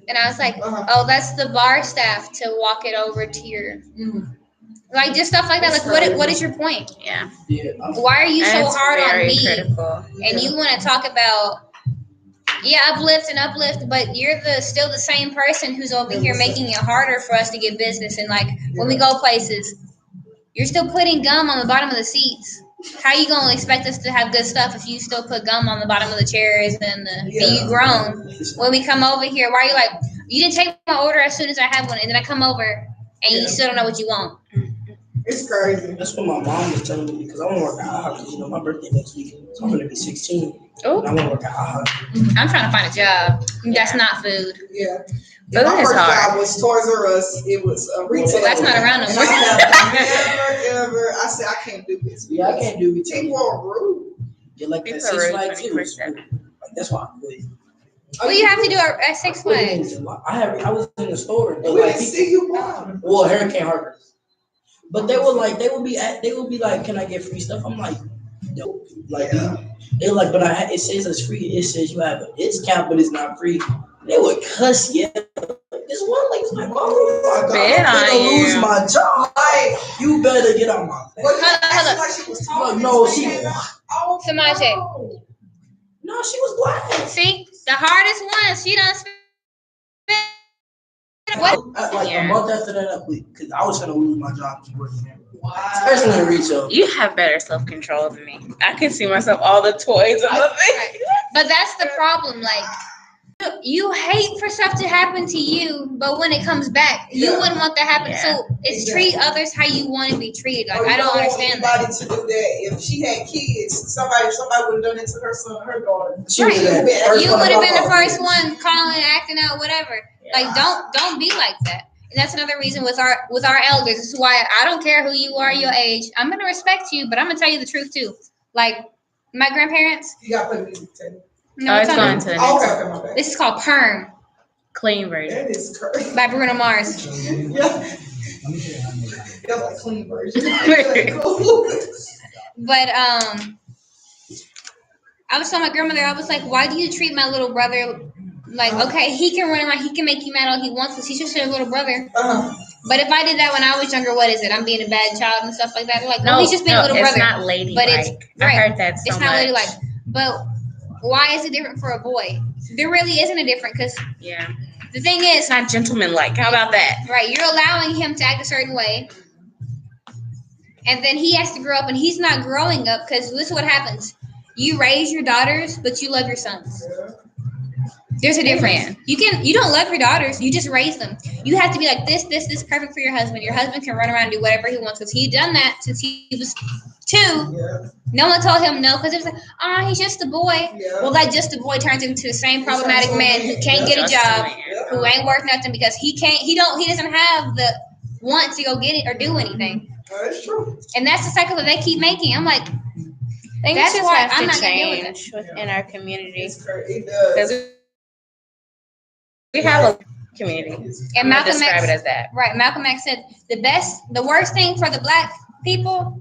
And I was like, oh, that's the bar staff to walk it over to your, like, just stuff like that. Like, what is your point? Yeah. Why are you so hard on me? Critical. And you want to talk about, uplift, but you're still the same person who's over here making it harder for us to get business. And, like, when we go places, you're still putting gum on the bottom of the seats. How you gonna expect us to have good stuff if you still put gum on the bottom of the chairs and you grown? When we come over here, why are you like, you didn't take my order as soon as I have one, and then I come over and you still don't know what you want? It's crazy. That's what my mom was telling me, because I want to work at AHA, because my birthday next week, so I'm gonna be 16. Oh, I want to work at AHA. I'm trying to find a job. That's not food. Yeah. Food my is first hard. job was Toys R Us. It was retail. That's not around no more. Never. I said I can't do this. Yeah, I can't do it. People are rude. Yeah, like People that are 6 rude Flags too. 24/7. Like, that's why I'm good. What do you have to do at Six Flags? I was in the store. We didn't see you, boy. Well, Hurricane Harbor. But they would be like, can I get free stuff? I'm like, no. Like, they're like, but it says it's free. It says you have a discount, but it's not free. They would cuss you. This one lady's like, oh my God, I'm gonna lose my job. Like, you better get out my face. Hold on. Like she was talking. No, she. Samaje. No, she was black. See, the hardest one, she done spent. A month after that, because I was gonna lose my job to working there. Especially in retail. You have better self-control than me. I can see myself all the toys and the things. But that's the problem, like, you hate for stuff to happen to you, but when it comes back, you wouldn't want that to happen. Yeah. So it's treat others how you want to be treated. Like I don't want understand that. anybody to do that. If she had kids, somebody would have done it to her son, her daughter. Right. You would have been the first one calling, acting out, whatever. Yeah. Like don't be like that. And that's another reason with our elders. This is why I don't care who you are, your age. I'm gonna respect you, but I'm gonna tell you the truth too. Like my grandparents. You gotta play music, Teddy. No, it's going to the next. Okay, my bad. This is called Perm Clean version. That is crazy. by Bruno Mars. Yeah. That's like clean version. But I was telling my grandmother, I was like, why do you treat my little brother like, okay, he can run around, he can make you mad all he wants because he's just your little brother. But if I did that when I was younger, what is it? I'm being a bad child and stuff like that. They're like, no, he's just being a little brother. It's not ladylike. But it's right. I heard that so it's not ladylike. But why is it different for a boy? There really isn't a different because the thing is, it's not gentlemanlike. How about that? Right, you're allowing him to act a certain way, and then he has to grow up, and he's not growing up because this is what happens. You raise your daughters, but you love your sons. There's a difference. You don't love your daughters. You just raise them. You have to be like this perfect for your husband. Your husband can run around and do whatever he wants because he's done that since he was 2. Yeah. No one told him no because it was like, he's just a boy. Yeah. Well, that just a boy turns into the same problematic man who can't get a job, who ain't worth nothing because he doesn't have the want to go get it or do anything. That's true. And that's the cycle that they keep making. I'm like, things that's just why have I'm to not change within our community. It does. We have a community. And Malcolm describe X, it as that. Right. Malcolm X said the worst thing for the black people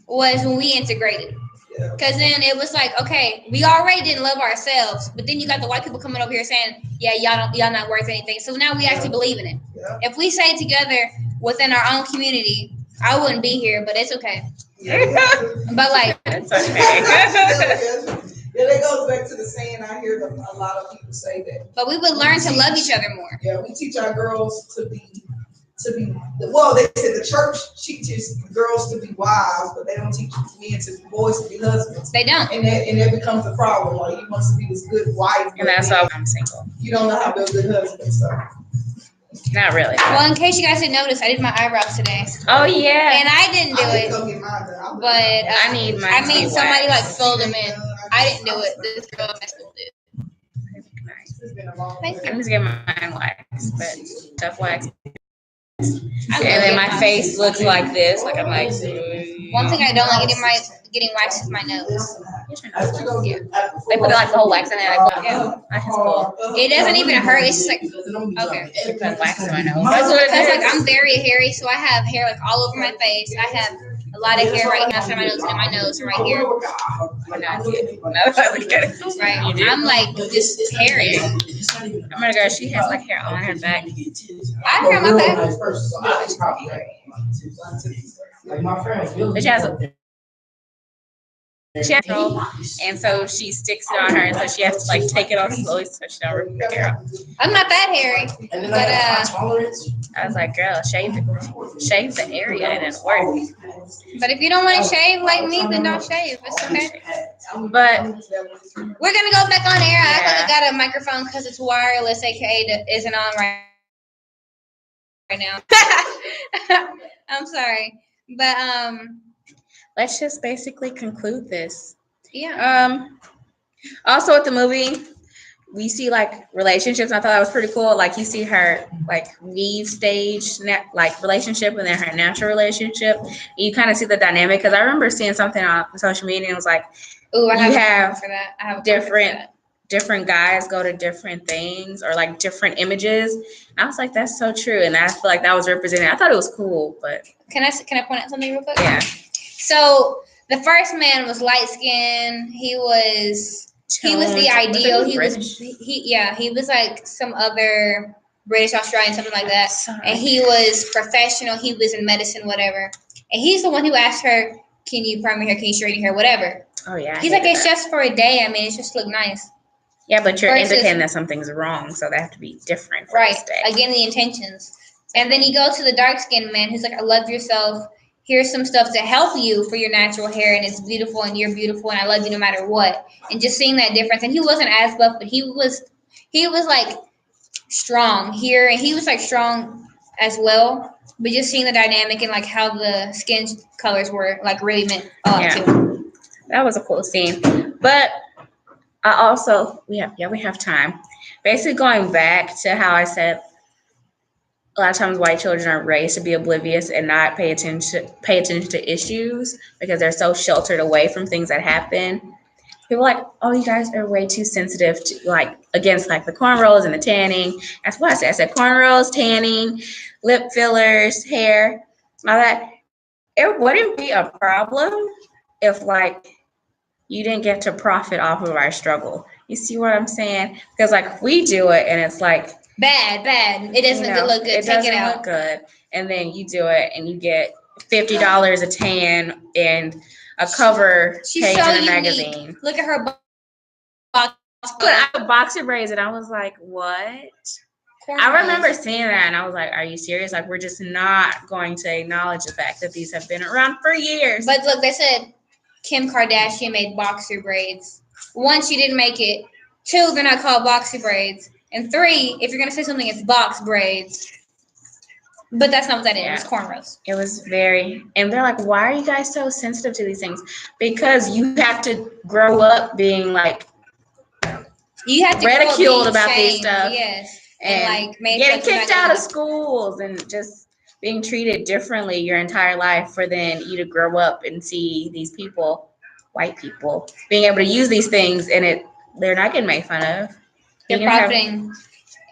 was when we integrated. Because then it was like, okay, we already didn't love ourselves, but then you got the white people coming over here saying, yeah, y'all not worth anything. So now we actually believe in it. Yeah. If we stay together within our own community, I wouldn't be here, but it's okay. But like, it's okay. Yeah, that goes back to the saying I hear a lot of people say that. But we would learn to love each other more. Yeah, we teach our girls to be. Well, they said the church teaches girls to be wives, but they don't teach boys to be husbands. They don't, and that becomes a problem. Like you want to be this good wife, and that's why I'm single. You don't know how to be a good husband, so. Not really. Well, in case you guys didn't notice, I did my eyebrows today. Oh yeah. And I didn't do it. But I need mine. I mean, somebody like filled them in. I didn't do it. This girl messed with it. Thank you. I'm just getting mine waxed, but tough wax. And then my face looks like this. Like I'm like. One thing I don't like getting waxed is my nose. Yeah. They put like the whole wax in there. Like, cool. It doesn't even hurt. It's just like okay. They put wax in my nose. Because like I'm very hairy, so I have hair like all over my face. I have a lot of hair right here outside my nose and my nose right here. Right. I'm like just hairy. I'm gonna go. She has like hair on her back. I have hair on my back. But she has and so she sticks it on her, and so she has to like take it off slowly so she don't rip her hair off. I'm not that hairy, but I was like, girl, shave the area, and it works. But if you don't want to shave like me, then don't shave. It's okay. But we're gonna go back on air. I got a microphone because it's wireless, aka that isn't on right now. I'm sorry, but let's just basically conclude this. Yeah. Also with the movie, we see like relationships. I thought that was pretty cool. Like you see her like weave stage like relationship and then her natural relationship. And you kind of see the dynamic because I remember seeing something on social media and it was like, ooh, I have for that. I have different guys go to different things or like different images. And I was like, that's so true. And I feel like that was represented. I thought it was cool, but can I point out something real quick? Yeah. So the first man was light skinned. He was the ideal. He was like some other British, Australian, something like that. And he was professional. He was in medicine, whatever. And he's the one who asked her, "Can you perm your hair? Can you straighten your hair? Whatever." Oh yeah. He's like, it's just for a day. I mean, it's just to look nice. Yeah, but you're indicating that something's wrong, so they have to be different. For right. This day. Again, the intentions. And then you go to the dark skinned man who's like, "I love yourself. Here's some stuff to help you for your natural hair, and it's beautiful, and you're beautiful, and I love you no matter what." And just seeing that difference. And he wasn't as buff, but he was he was like strong here, and he was like strong as well. But just seeing the dynamic and like how the skin colors were like really meant a lot too. That was a cool scene. But I also we have time. Basically, going back to how I said a lot of times white children are raised to be oblivious and not pay attention to issues because they're so sheltered away from things that happen. People are like, oh, you guys are way too sensitive to like against like the cornrows and the tanning. That's what I said. I said cornrows, tanning, lip fillers, hair, all that. It wouldn't be a problem if like you didn't get to profit off of our struggle. You see what I'm saying? Because like we do it and it's like bad. It doesn't look good. Take it out. Look good. And then you do it and you get $50 a tan and a cover page in a magazine. Look at her box. But I have boxer braids and I was like, what? I remember seeing that and I was like, are you serious? Like we're just not going to acknowledge the fact that these have been around for years. But look, they said Kim Kardashian made boxer braids. 1, she didn't make it. 2, they're not called boxer braids. And 3, if you're gonna say something, it's box braids. But that's not what that is. It's cornrows. It was very, and they're like, why are you guys so sensitive to these things? Because you have to grow up being like, you have to ridiculed about these stuff. Yes. And like getting kicked out of schools and just being treated differently your entire life for then you to grow up and see these people, white people, being able to use these things and they're not getting made fun of. They're profiting.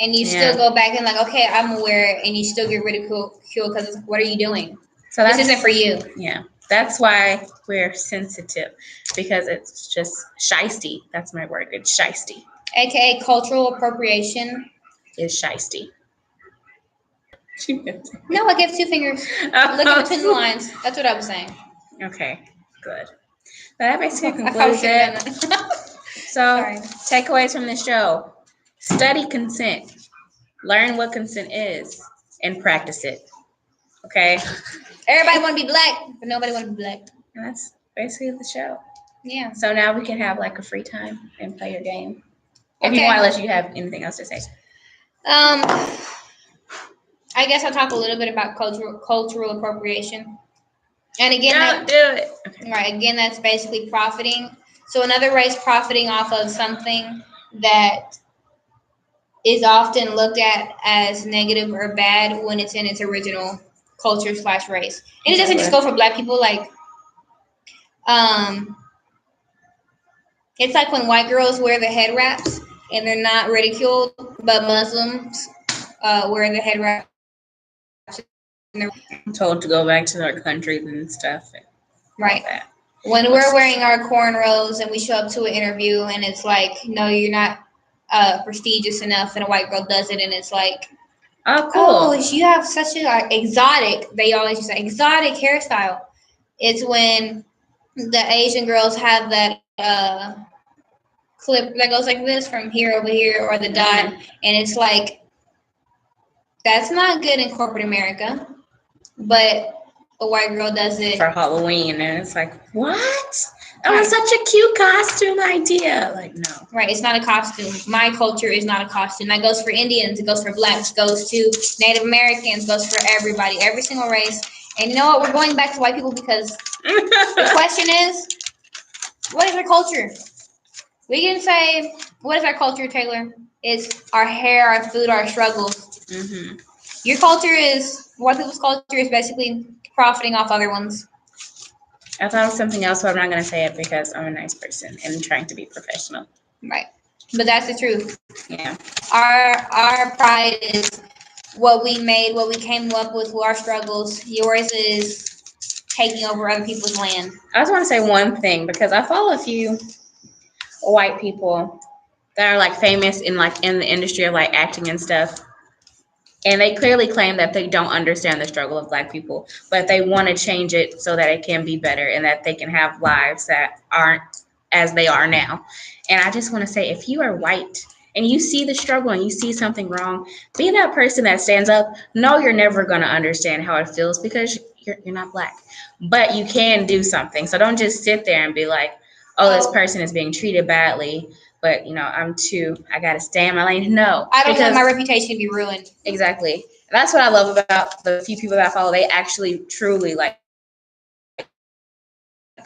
And you still go back and like, okay, I'm aware, and you still get ridiculed because what are you doing? So this isn't for you. Yeah. That's why we're sensitive, because it's just shiesty. That's my word. It's shiesty. AKA cultural appropriation. Is shiesty. No, I gave 2 fingers. Look at between the lines. That's what I was saying. Okay, good. But that basically concludes it. So, takeaways from the show. Study consent. Learn what consent is and practice it. Okay? Everybody want to be black, but nobody want to be black. And that's basically the show. Yeah. So now we can have like a free time and play your game. If you want, unless you have anything else to say. I guess I'll talk a little bit about cultural appropriation. And again, don't do it. Okay. Right. Again, that's basically profiting. So another race profiting off of something that is often looked at as negative or bad when it's in its original culture / race. And it doesn't just go for black people. Like, it's like when white girls wear the head wraps and they're not ridiculed, but Muslims wear the head wraps. I'm told to go back to their countries and stuff. Right. When we're wearing our cornrows and we show up to an interview and it's like, no, you're not prestigious enough, and a white girl does it and it's like, oh, cool. Oh, you have such an exotic, they always use exotic hairstyle. It's when the Asian girls have that clip that goes like this from here over here, or the dot, and it's like, that's not good in corporate America, but a white girl does it for Halloween, and it's like, what? That was such a cute costume idea. Like, no. Right, it's not a costume. My culture is not a costume. That goes for Indians, it goes for blacks, goes to Native Americans, goes for everybody, every single race. And you know what? We're going back to white people because the question is, what is our culture? We can say, what is our culture, Taylor? It's our hair, our food, our struggles. Mm-hmm. Your culture is, white people's culture is basically profiting off other ones. I thought of something else, but I'm not going to say it because I'm a nice person and trying to be professional. Right. But that's the truth. Yeah. Our pride is what we made, what we came up with our struggles. Yours is taking over other people's land. I just want to say one thing, because I follow a few white people that are like famous in the industry of like acting and stuff. And they clearly claim that they don't understand the struggle of black people, but they want to change it so that it can be better and that they can have lives that aren't as they are now. And I just want to say, if you are white and you see the struggle and you see something wrong, be that person that stands up. No, you're never going to understand how it feels because you're not black, but you can do something. So don't just sit there and be like, oh, this person is being treated badly. But I gotta stay in my lane. No, I don't want my reputation to be ruined. Exactly. That's what I love about the few people that I follow. They actually truly like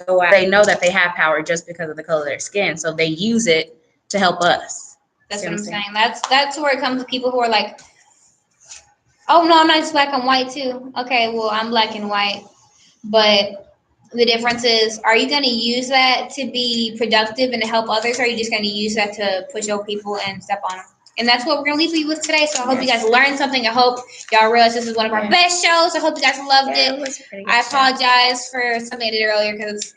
go out. They know that they have power just because of the color of their skin, so they use it to help us. That's what I'm saying. That's where it comes to people who are like, oh no, I'm not just black, I'm white too. Okay, well, I'm black and white. But the difference is, are you going to use that to be productive and to help others, or are you just going to use that to push over people and step on them? And that's what we're going to leave you with today. So I hope you guys learned something. I hope y'all realize this is one of our best shows. I hope you guys loved it. I apologize for something I did earlier because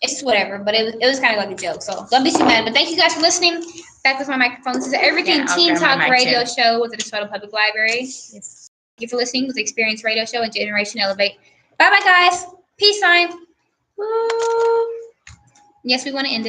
it's just whatever, but it was kind of like a joke. So don't be too mad. But thank you guys for listening. Back with my microphone. This is Everything Teen Talk radio show with the DeSoto Public Library. Yes. Thank you for listening with the Experience Radio Show and Generation Elevate. Bye-bye, guys. Peace sign. Woo. Yes, we want to end it.